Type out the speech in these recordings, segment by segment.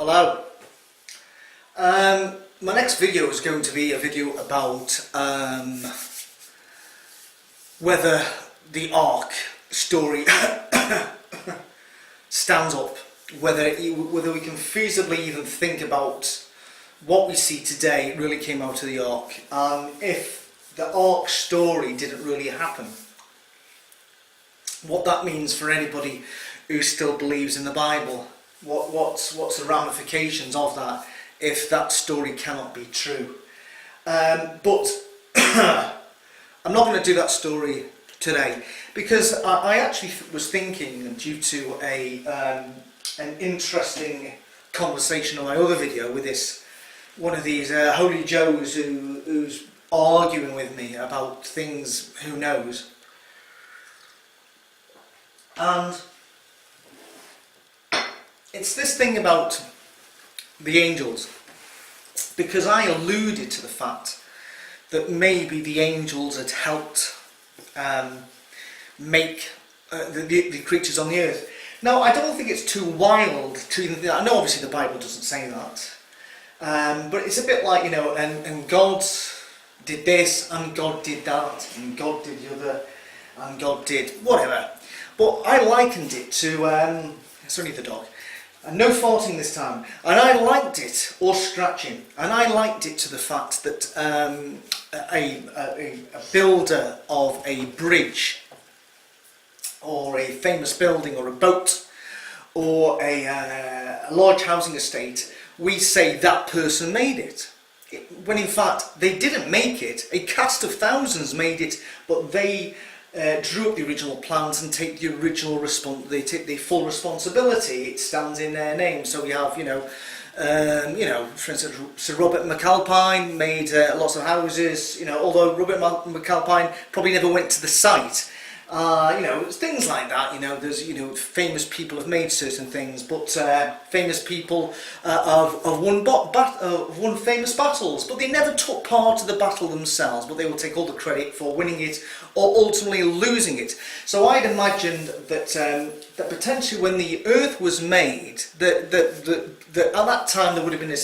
Hello. My next video is going to be a video about whether the Ark story stands up, whether we can feasibly even think about what we see today really came out of the Ark, and if the Ark story didn't really happen, what that means for anybody who still believes in the Bible. What's the ramifications of that if that story cannot be true? But I'm not going to do that story today, because I actually was thinking, due to an interesting conversation on my other video with one of these Holy Joes who's arguing with me about things, who knows. And it's this thing about the angels, because I alluded to the fact that maybe the angels had helped make the creatures on the earth. Now, I don't think it's too wild to even think. I know obviously the Bible doesn't say that, but it's a bit like, and God did this, and God did that, and God did the other, and God did whatever. But I likened it to, it's only the dog, and no farting this time, and I liked it, or scratching, and I liked it to the fact that a builder of a bridge, or a famous building, or a boat, or a large housing estate, we say that person made it. When in fact they didn't make it. A cast of thousands made it, but they drew up the original plans and take the original they take the full responsibility. It stands in their name. So we have, for instance, Sir Robert McAlpine made lots of houses. Although Robert McAlpine probably never went to the site. Things like that. There's famous people have made certain things, but famous people have won famous battles, but they never took part of the battle themselves. But they will take all the credit for winning it or ultimately losing it. So I'd imagined that that potentially when the Earth was made, that at that time there would have been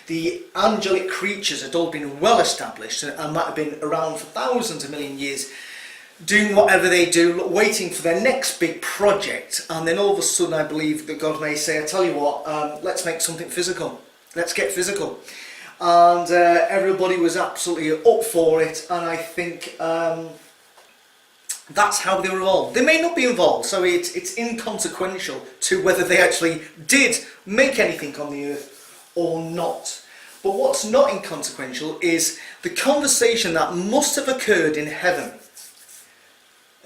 the angelic creatures had all been well established and might have been around for thousands of million years, doing whatever they do, waiting for their next big project, and then all of a sudden I believe that God may say, I tell you what, let's make something physical, let's get physical. And everybody was absolutely up for it, and I think that's how they were involved. They may not be involved, so it's inconsequential to whether they actually did make anything on the earth or not. But what's not inconsequential is the conversation that must have occurred in heaven.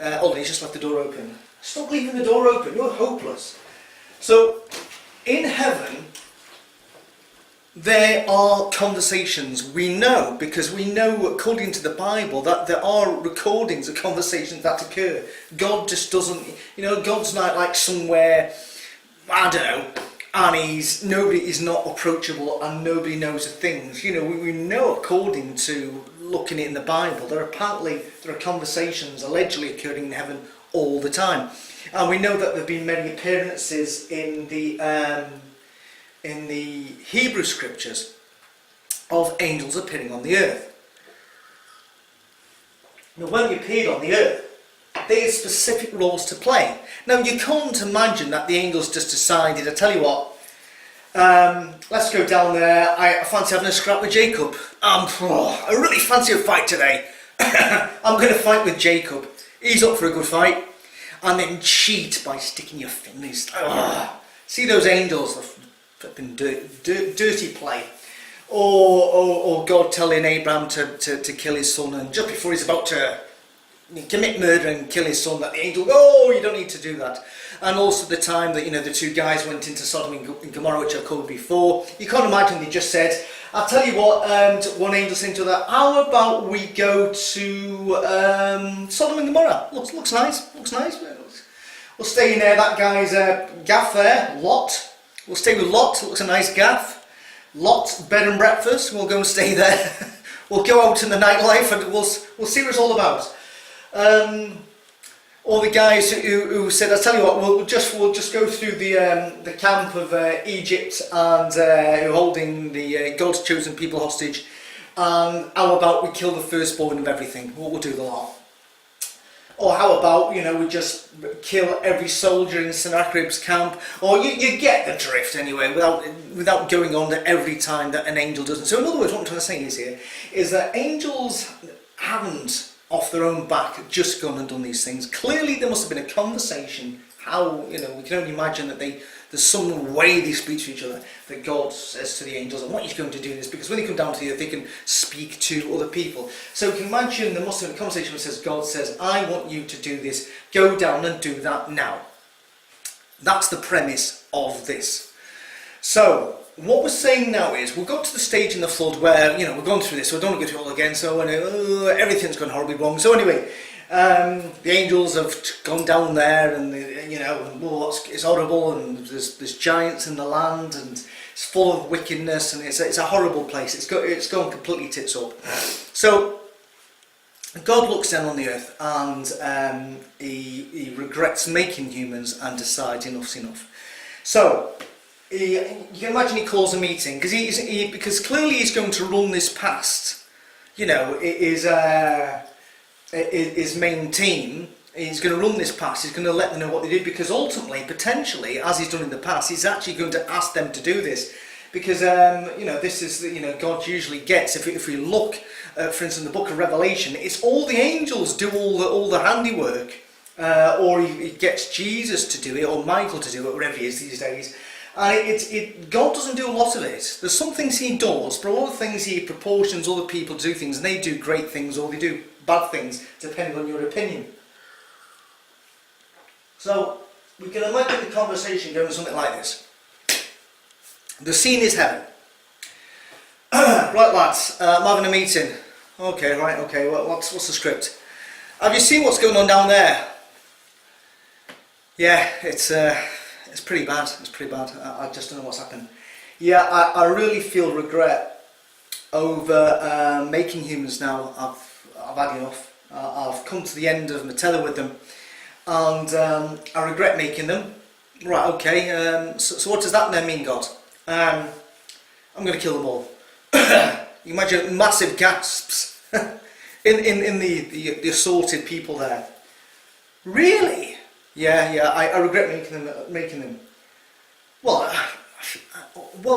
Hold on, he's just left the door open. Stop leaving the door open, you're hopeless. So, in heaven, there are conversations. We know, because we know according to the Bible that there are recordings of conversations that occur. God just doesn't, God's not like somewhere, I don't know, and nobody is not approachable and nobody knows the things. We know according to looking in the Bible, there are conversations allegedly occurring in heaven all the time, and we know that there have been many appearances in the Hebrew scriptures of angels appearing on the earth. Now, when they appeared on the earth, they had specific roles to play. Now, you can't imagine that the angels just decided, I tell you what, let's go down there, I fancy having a scrap with Jacob. I really fancy a fight today. I'm going to fight with Jacob. He's up for a good fight. And then cheat by sticking your fingers. See those angels, the flipping dirty play. Or God telling Abraham to kill his son, and just before he's about to commit murder and kill his son, that the angel, you don't need to do that. And also the time that the two guys went into Sodom and Gomorrah, which I've covered before, you can't imagine they just said, I'll tell you what, one angel saying to that, how about we go to Sodom and Gomorrah? Looks nice. We'll stay in there, that guy's gaff there, Lot. We'll stay with Lot, looks a nice gaff. Lot's bed and breakfast, we'll go and stay there. We'll go out in the nightlife and we'll see what it's all about. Or the guys who said, "I tell you what, we'll just go through the camp of Egypt and who are holding the God's chosen people hostage, and how about we kill the firstborn of everything? We'll do the lot." Or how about, we just kill every soldier in Sennacherib's camp? Or you get the drift anyway, without going on to every time that an angel doesn't. So in other words, what I'm trying to say is that angels haven't, off their own back, just gone and done these things. Clearly there must have been a conversation, how, we can only imagine that there's some way they speak to each other, that God says to the angels, "I want you to go and do this," because when they come down to the earth, they can speak to other people. So you can imagine there must have been a conversation where God says, "I want you to do this, go down and do that now." That's the premise of this. So, what we're saying now is, we'll go to the stage in the flood where, we're going through this, so I don't want to go through it all again, so everything's gone horribly wrong. So anyway, the angels have gone down there, and it's horrible, and there's giants in the land, and it's full of wickedness, and it's a horrible place. It's gone completely tits up. So God looks down on the earth, and he regrets making humans and decides enough's enough. So you can imagine he calls a meeting, because clearly he's going to run this past, his main team. He's going to run this past, he's going to let them know what they did, because ultimately, potentially, as he's done in the past, he's actually going to ask them to do this. Because, this is, God usually gets, if we look, for instance, in the book of Revelation, it's all the angels do all the handiwork, or he gets Jesus to do it, or Michael to do it, whatever he is these days. And God doesn't do a lot of it. There's some things he does, but a lot of things he proportions other people to do things, and they do great things, or they do bad things, depending on your opinion. So, we can imagine the conversation going something like this. The scene is heaven. Right, lads, I'm having a meeting. Okay, right, okay, what's the script? Have you seen what's going on down there? Yeah, it's pretty bad. It's pretty bad. I just don't know what's happened. Yeah, I really feel regret over making humans now. I've had enough. I've come to the end of my tether with them, and I regret making them. Right, okay. So what does that then mean, God? I'm going to kill them all. You imagine massive gasps in the assaulted people there. Really? Yeah. I regret making them. Well,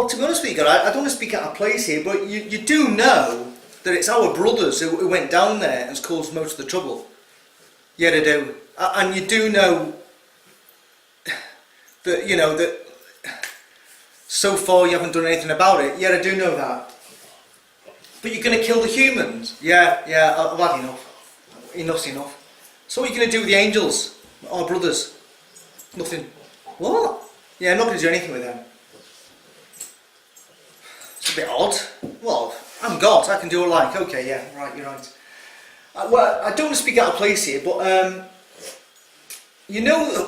to be honest with you, God, I don't want to speak out of place here, but you do know that it's our brothers who went down there and has caused most of the trouble. Yeah, I do. And you do know that, that so far you haven't done anything about it. Yeah, I do know that. But you're going to kill the humans. Yeah, I've had enough. Enough's enough. So what are you going to do with the angels? Our brothers? Nothing. What? Yeah, I'm not going to do anything with them. It's a bit odd. Well, I'm God, I can do what I like. Okay, yeah, right, you're right. Well, I don't want to speak out of place here, but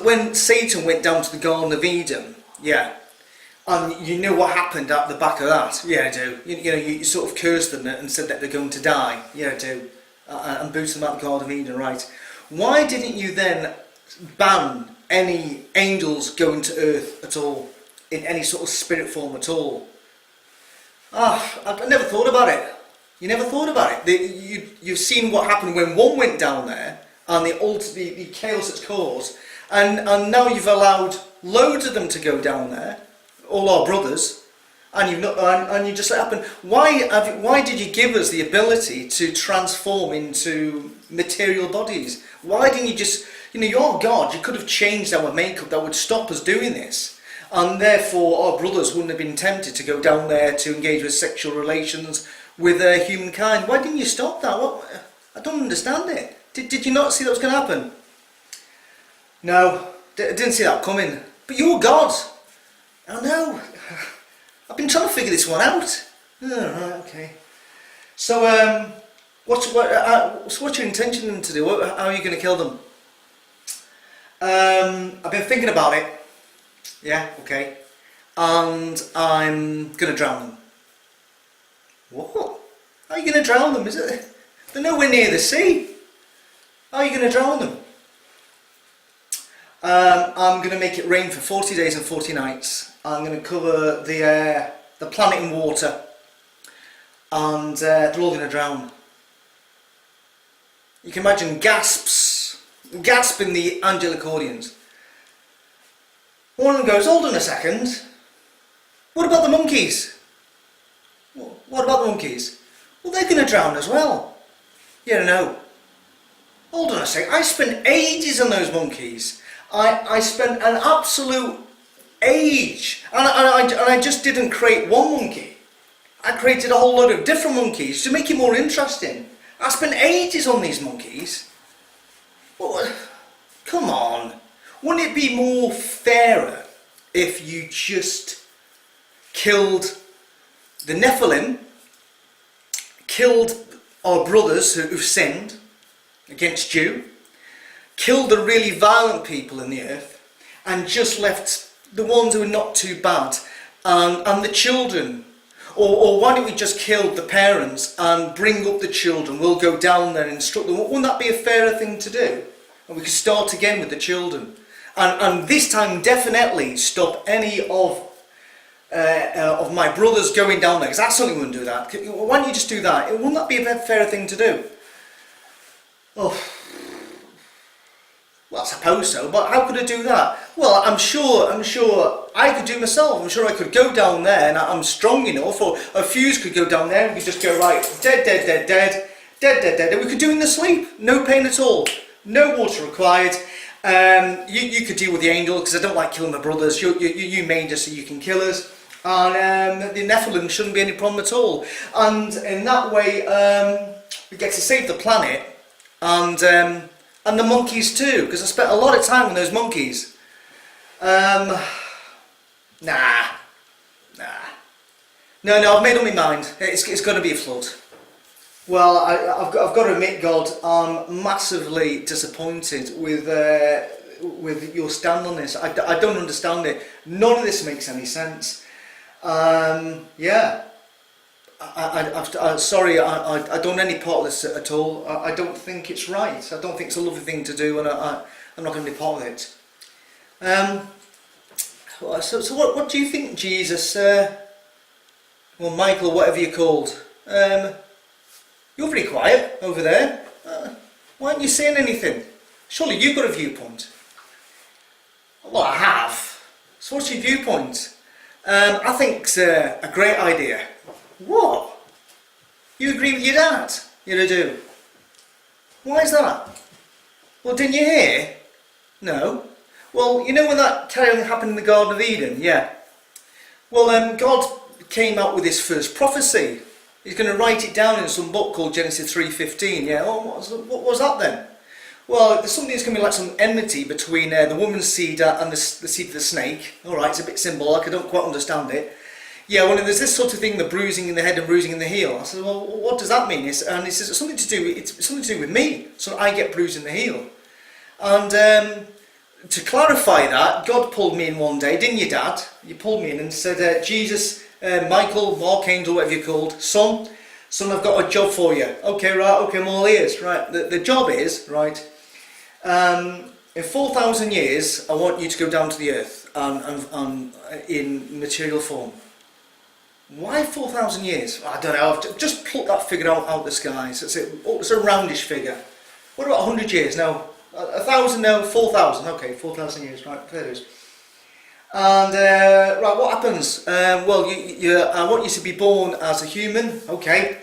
when Satan went down to the Garden of Eden, yeah, and you know what happened at the back of that? Yeah, I do. You sort of cursed them and said that they're going to die. Yeah, I do. And booted them out of the Garden of Eden, right? Why didn't you then ban any angels going to earth at all, in any sort of spirit form at all? I never thought about it. You never thought about it. You've seen what happened when one went down there, and the chaos it's caused, and now you've allowed loads of them to go down there, all our brothers, and you just let it happen. Why did you give us the ability to transform into material bodies? Why didn't you just, you're God, you could have changed our makeup that would stop us doing this, and therefore our brothers wouldn't have been tempted to go down there to engage with sexual relations with humankind. Why didn't you stop that? I don't understand it. Did you not see that was going to happen? No, I didn't see that coming. But you're God. I know. I've been trying to figure this one out. Oh, right, okay. So, what's your intention to do? How are you going to kill them? I've been thinking about it. Yeah, okay. And I'm going to drown them. What? How are you going to drown them? They're nowhere near the sea. How are you going to drown them? I'm going to make it rain for 40 days and 40 nights. I'm going to cover the planet in water, and they're all going to drown. You can imagine gasping the angelic audience. One of them goes, hold on a second, what about the monkeys? What about the monkeys? Well, they're going to drown as well. Yeah, no. Hold on a second, I spent ages on those monkeys. I spent an absolute age, and I just didn't create one monkey. I created a whole load of different monkeys to make it more interesting. I spent ages on these monkeys. Well, come on. Wouldn't it be more fairer if you just killed the Nephilim, killed our brothers who've sinned against you, killed the really violent people in the earth, and just left the ones who are not too bad, and the children? Or why don't we just kill the parents and bring up the children? We'll go down there and instruct them. Wouldn't that be a fairer thing to do? And we could start again with the children. And this time definitely stop any of my brothers going down there, because I certainly wouldn't do that. Why don't you just do that? Wouldn't that be a fairer thing to do? Oh. Well, I suppose so, but how could I do that? Well, I'm sure I could do myself. I'm sure I could go down there, and I'm strong enough, or a fuse could go down there and we could just go, right, dead, and we could do it in the sleep, no pain at all, no water required. You could deal with the angel, because I don't like killing my brothers. You made us so you can kill us, and the Nephilim shouldn't be any problem at all. And in that way, we get to save the planet, and the monkeys too, because I spent a lot of time with those monkeys. Nah. No, I've made up my mind. It's going to be a flood. Well, I've got to admit, God, I'm massively disappointed with your stand on this. I don't understand it. None of this makes any sense. Yeah. Sorry, I don't want any part of this at all. I don't think it's right. I don't think it's a lovely thing to do, and I'm not going to be part of it. So what do you think, Jesus? Well, Michael, whatever you're called. You're very quiet over there. Why aren't you saying anything? Surely you've got a viewpoint. Well, I have. So what's your viewpoint? I think it's a great idea. What? You agree with your dad? You do. Why is that? Well, didn't you hear? No. Well, you know when that carrying happened in the Garden of Eden? Yeah. Well, God came out with his first prophecy. He's going to write it down in some book called Genesis 3:15. Yeah. Oh, what was that then? Well, there's something that's going to be like some enmity between the woman's seed and the seed of the snake. All right, it's a bit symbolic. I don't quite understand it. Yeah, well, there's this sort of thing, the bruising in the head and bruising in the heel. I said, well, what does that mean? He says it's something to do with me, so I get bruised in the heel. And to clarify that, God pulled me in one day, didn't you, Dad? You pulled me in and said, Jesus, Michael, Archangel, whatever you're called, son, I've got a job for you. Okay, right, okay, I'm all ears. Right, the job is, right, in 4,000 years, I want you to go down to the earth in material form. Why 4,000 years? I don't know, I've just plucked that figure out of the skies. It's a roundish figure. What about 100 years? No. 1,000, no. 4,000. Okay, 4,000 years, right, there it is. And, right, what happens? Well, I want you to be born as a human. Okay.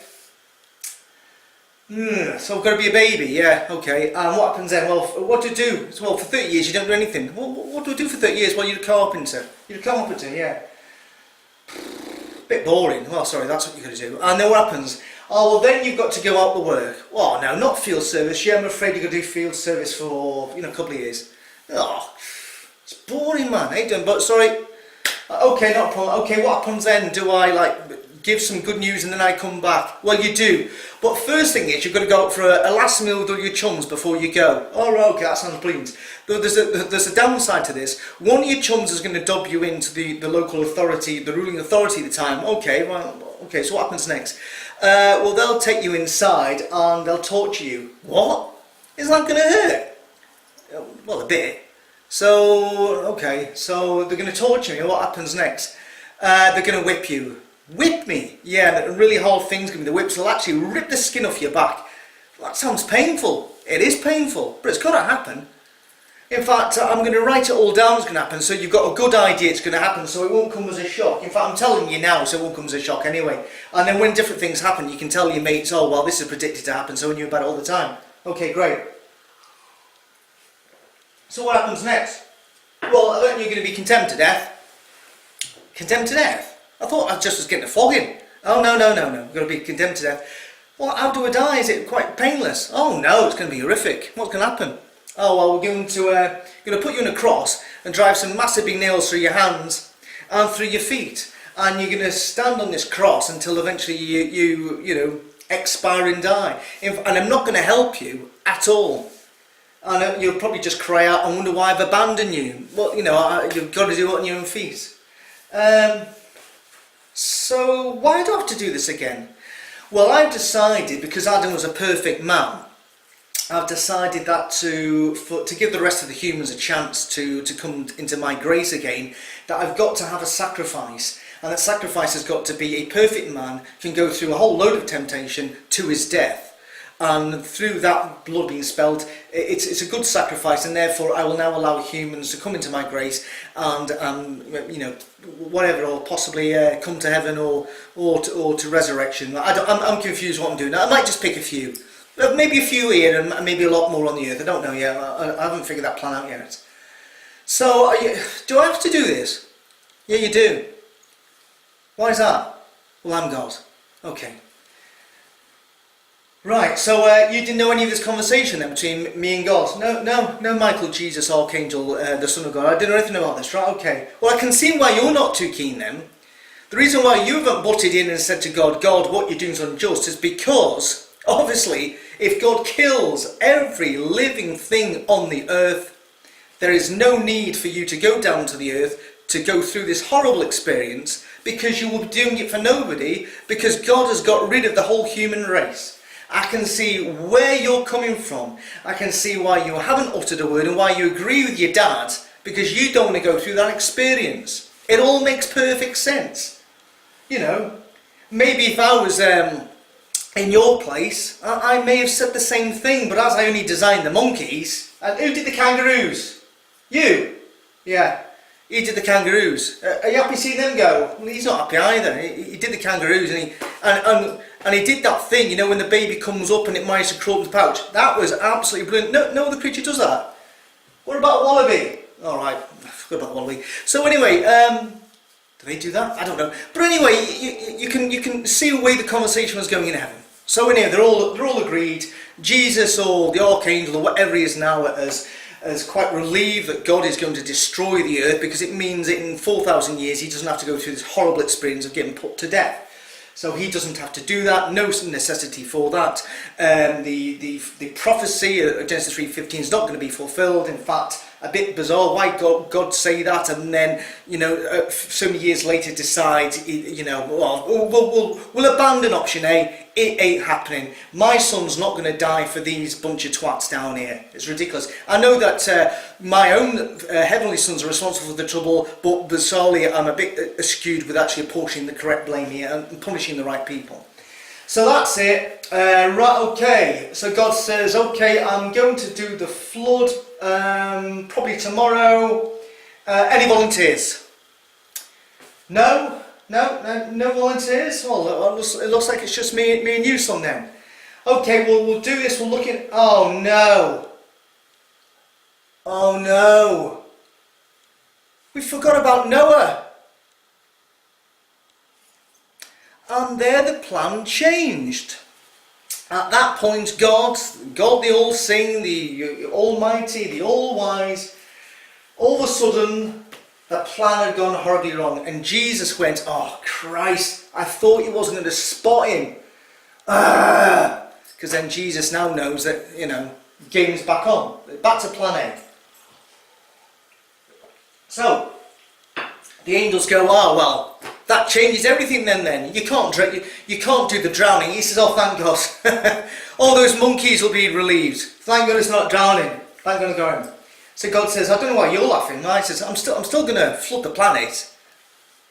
So I've got to be a baby, yeah, okay. And what happens then? Well, what do you do? Well, for 30 years you don't do anything. Well, what do I do for 30 years? Well, you're a carpenter. You're a carpenter, yeah. Bit boring. Well, sorry, that's what you're going to do. And then what happens? Oh, well, then you've got to go out to work. Oh, no, not field service. Yeah, I'm afraid you're going to do field service for, a couple of years. Oh, it's boring, man. I ain't done, but sorry. Okay, not a problem. Okay, what happens then? Do I, give some good news and then I come back? Well, you do. But first thing is, you've got to go out for a last meal with all your chums before you go. Oh, right, okay, that sounds brilliant. There's a downside to this. One of your chums is going to dob you into the local authority, the ruling authority at the time. Okay, well, okay, so what happens next? Well, they'll take you inside and they'll torture you. What? Is that going to hurt? Well, a bit. So, okay, so they're going to torture me. What happens next? They're going to whip you. Whip me? Yeah, the really hard thing's going to be the whips. They'll actually rip the skin off your back. That sounds painful. It is painful, but it's got to happen. In fact, I'm going to write it all down. It's going to happen, so you've got a good idea it's going to happen, so it won't come as a shock. In fact, I'm telling you now, so it won't come as a shock anyway. And then when different things happen, you can tell your mates, oh, well, this is predicted to happen, so we knew about it all the time. Okay, great. So what happens next? Well, I reckon you're going to be condemned to death. Condemned to death? I thought I just was getting a flogging. Oh, no. I'm going to be condemned to death. Well, how do I die? Is it quite painless? Oh, no, it's going to be horrific. What's going to happen? Oh, well, we're going to put you on a cross and drive some massive big nails through your hands and through your feet. And you're going to stand on this cross until eventually you expire and die. And I'm not going to help you at all. And you'll probably just cry out and wonder why I've abandoned you. Well, you've got to do it on your own feet. So why do I have to do this again? Well, I've decided, because Adam was a perfect man, I've decided that to give the rest of the humans a chance to come into my grace again, that I've got to have a sacrifice. And that sacrifice has got to be a perfect man can go through a whole load of temptation to his death. And through that blood being spilled, it's a good sacrifice, and therefore I will now allow humans to come into my grace and whatever, or possibly come to heaven or to resurrection. I'm confused what I'm doing. I might just pick a few. Maybe a few here and maybe a lot more on the earth. I don't know yet. I haven't figured that plan out yet. So, do I have to do this? Yeah, you do. Why is that? Well, I'm God. Okay. Right, so you didn't know any of this conversation then between me and God? No, Michael, Jesus, Archangel, the Son of God. I didn't know anything about this, right? Okay. Well, I can see why you're not too keen then. The reason why you haven't butted in and said to God, God, what you're doing is unjust, is because, obviously, if God kills every living thing on the earth, there is no need for you to go down to the earth to go through this horrible experience, because you will be doing it for nobody, because God has got rid of the whole human race. I can see where you're coming from. I can see why you haven't uttered a word and why you agree with your dad, because you don't want to go through that experience. It all makes perfect sense. Maybe if I was in your place, I may have said the same thing, but as I only designed the monkeys, and who did the kangaroos? You? Yeah, he did the kangaroos. Are you happy seeing them go? Well, he's not happy either. He did the kangaroos, and he did that thing, when the baby comes up and it managed to crawl up the pouch. That was absolutely brilliant. No other creature does that. What about a wallaby? All right, I forgot about the wallaby. So anyway, do they do that? I don't know. But anyway, you can see the way the conversation was going in heaven. So anyway, they're all agreed. Jesus or the Archangel or whatever he is now as quite relieved that God is going to destroy the earth, because it means that in 4,000 years he doesn't have to go through this horrible experience of getting put to death. So he doesn't have to do that, no necessity for that. The prophecy of Genesis 3:15 is not going to be fulfilled. In fact, a bit bizarre. Why God say that, and then so many years later decide we'll abandon option A. It ain't happening. My son's not going to die for these bunch of twats down here. It's ridiculous. I know that my own heavenly sons are responsible for the trouble, but bizarrely I'm a bit skewed with actually apportioning the correct blame here and punishing the right people. So that's it. Right, okay. So God says, okay, I'm going to do the flood probably tomorrow. Any volunteers? No volunteers? Well, it looks like it's just me and you, son, then. Okay, well, we'll do this. We'll look at... Oh, no. We forgot about Noah. And there the plan changed. At that point, God the All-Seeing, the Almighty, the All-Wise, all of a sudden, the plan had gone horribly wrong. And Jesus went, oh, Christ, I thought he wasn't going to spot him. Because then Jesus now knows that, game's back on. Back to plan A. So, the angels go, oh, well, that changes everything then. You can't do the drowning. He says, oh, thank God. All those monkeys will be relieved. Thank God it's not drowning. Thank God it's going. So God says, I don't know why you're laughing. I says, I'm still going to flood the planet.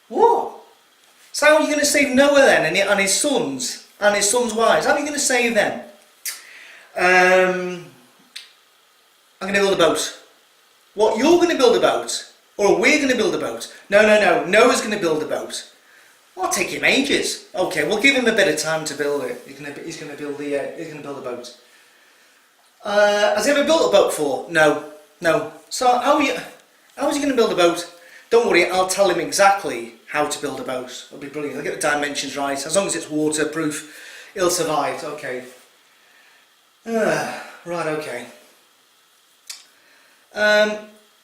What? So how are you going to save Noah then and his sons and his sons' wives? How are you going to save them? I'm going to build a boat. What you're going to build a boat, or we're going to build a boat? No. Noah's going to build a boat. It'll take him ages. Okay, we'll give him a bit of time to build it. He's going to build a boat. Has he ever built a boat before? No. So how is he going to build a boat? Don't worry, I'll tell him exactly how to build a boat. It'll be brilliant. I'll get the dimensions right. As long as it's waterproof, it'll survive. Okay. Right. Okay.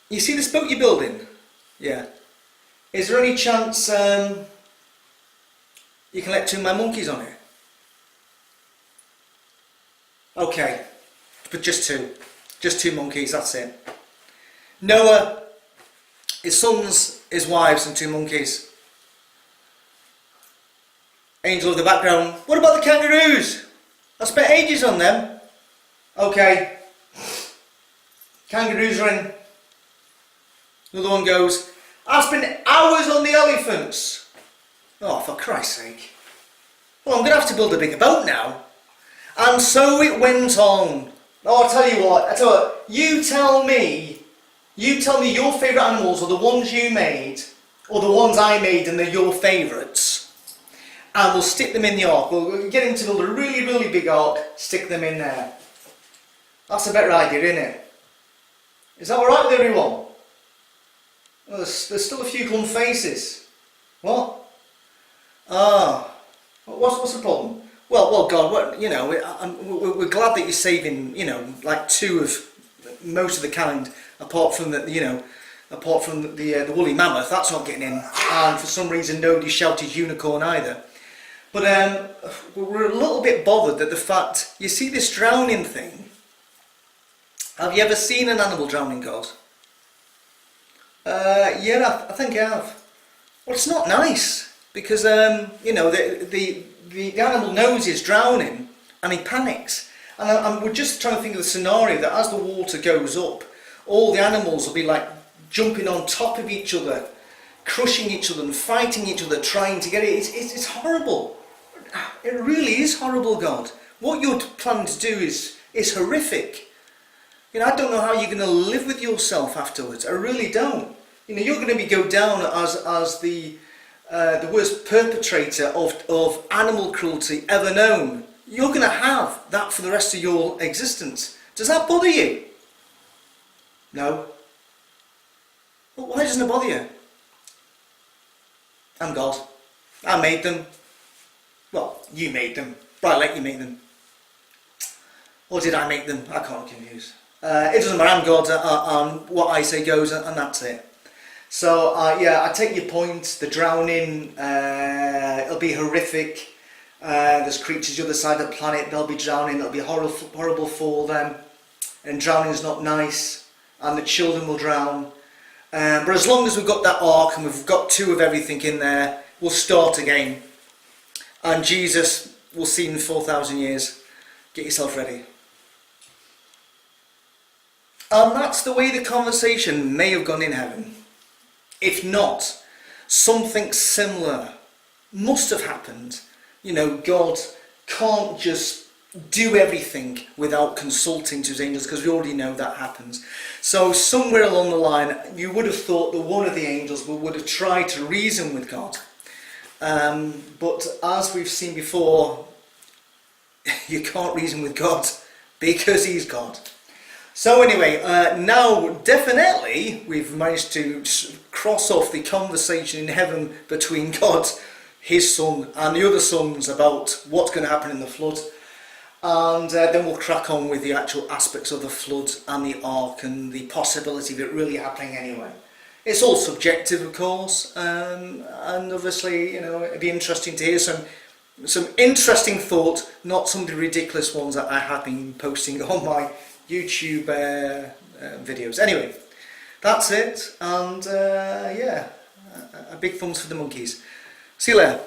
You see this boat you're building? Yeah. Is there any chance you can let 2 of my monkeys on it? Okay, but just 2. Just 2 monkeys, that's it. Noah, his sons, his wives and 2 monkeys. Angel of the background. What about the kangaroos? I spent ages on them. Okay. Kangaroos are in. Another one goes, I spent hours on the elephants. Oh, for Christ's sake. Well, I'm going to have to build a bigger boat now. And so it went on. Oh, I'll tell you what, you tell me your favourite animals are the ones you made, or the ones I made and they're your favourites. And we'll stick them in the ark. We'll get him to build a really, really big ark, stick them in there. That's a better idea, isn't it? Is that alright with everyone? Well, there's still a few glum faces. What? What's the problem? Well, God, we're glad that you're saving, like 2 of most of the kind, apart from the woolly mammoth. That's not getting in, and for some reason nobody shouted unicorn either. But we're a little bit bothered at the fact, you see this drowning thing. Have you ever seen an animal drowning, God? Yeah, I think I have. Well, it's not nice because the animal knows he's drowning and he panics. And we're just trying to think of the scenario that as the water goes up, all the animals will be like jumping on top of each other, crushing each other and fighting each other, trying to get it. It's horrible. It really is horrible, God. What you're planning to do is horrific. I don't know how you're going to live with yourself afterwards. I really don't. You're going to go down as the worst perpetrator of animal cruelty ever known. You're going to have that for the rest of your existence. Does that bother you? No. Well, why doesn't it bother you? I'm God. I made them. Well, you made them. But I let you make them. Or did I make them? I can't confuse. It doesn't matter. I'm God, and what I say goes, and that's it. So yeah, I take your point. The drowning, it'll be horrific. There's creatures the other side of the planet. They'll be drowning. It'll be horrible for them. And drowning is not nice. And the children will drown. But as long as we've got that ark and we've got 2 of everything in there, we'll start again. And Jesus will see in 4,000 years. Get yourself ready. And that's the way the conversation may have gone in heaven. If not, something similar must have happened. God can't just do everything without consulting to his angels, because we already know that happens. So somewhere along the line, you would have thought that one of the angels would have tried to reason with God. But as we've seen before, you can't reason with God because he's God. So anyway, now definitely we've managed to cross off the conversation in heaven between God, his son, and the other sons about what's going to happen in the flood. And then we'll crack on with the actual aspects of the flood and the ark and the possibility of it really happening anyway. It's all subjective, of course, and obviously, it'd be interesting to hear some interesting thoughts, not some of the ridiculous ones that I have been posting on my YouTube videos. Anyway, that's it, and yeah, a big thumbs for the monkeys. See you later.